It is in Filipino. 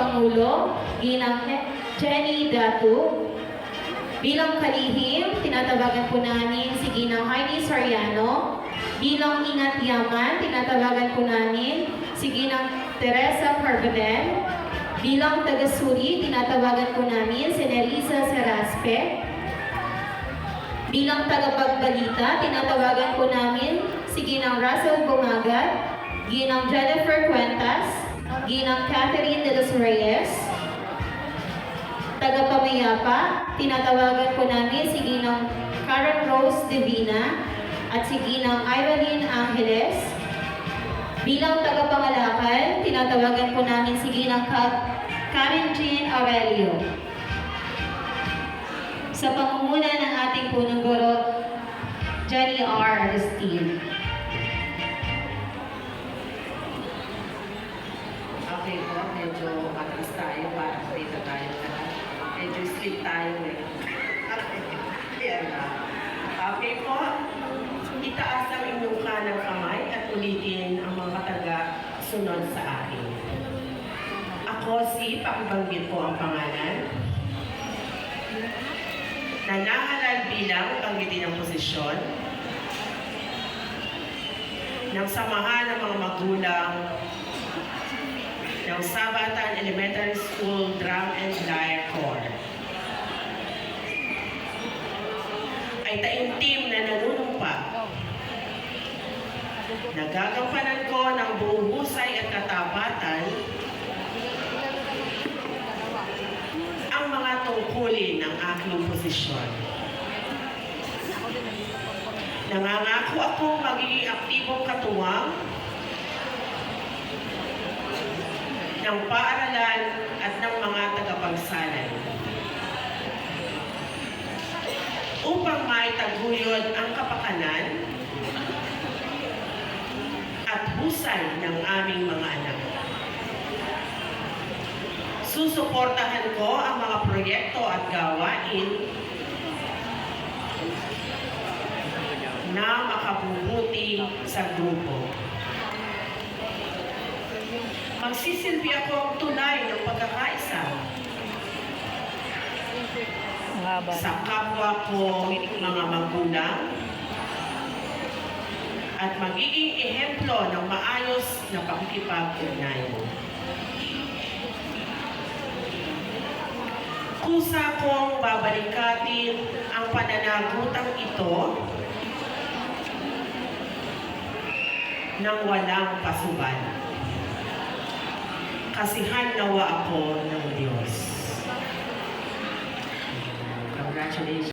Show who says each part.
Speaker 1: Pangulo, Ginang Jenny Datu. Bilang kalihim, tinatawagan po namin si Ginang Heidi Soriano. Bilang Ingat Yaman, tinatawagan po namin si Ginang Teresa Carbonel. Bilang taga-suri, tinatawagan po namin si Nerissa Seraspe. Bilang tagapagbalita, tinatawagan po namin si Ginang Russell Bumagat, Ginang Jennifer Cuentas, Ginang Catherine de los Reyes. Tagapamayapa, tinatawagan po namin si Ginang Karen Rose Divina at si Ginang Irene Angeles. Bilang tagapangalakal, tinatawagan po namin si Ginang Karen Jean Aurelio. Sa pangunguna ng ating punong guro, Jenny R. Agustin.
Speaker 2: Okay po, medyo mataas tayo para makita tayo lahat. Medyo sleep tayo eh. Ayan na. Okay po, itaas ang inyong kanang kamay at ulitin ang mga taga-sunod sa akin. Ako si, pakibanggit po ang pangalan, nangahalan bilang banggitin ang posisyon ng samahan ng mga magulang ng Sabatan Elementary School Drum and Lyre Corps. Ay taimtim na nanunumpa. Nagagampanan ko ng buong husay at katapatan ang mga tungkulin ng aking posisyon. Nangangako akong magiging aktibong katuwang ng paaralan at ng mga tagapagsalay upang maitaguyod ang kapakanan at husay ng aming mga anak. Susuportahan ko ang mga proyekto at gawain na makabubuti sa grupo. Magsisilbi ako ang tunay ng pagkakaisa sa kapwa ko mga magulang at magiging ehemplo ng maayos na pakikipag-ugnayan. Kusa kong babalikatin ang pananagutang ito ng walang pasuban. Kasihan nawa ako ng Diyos. Congratulations.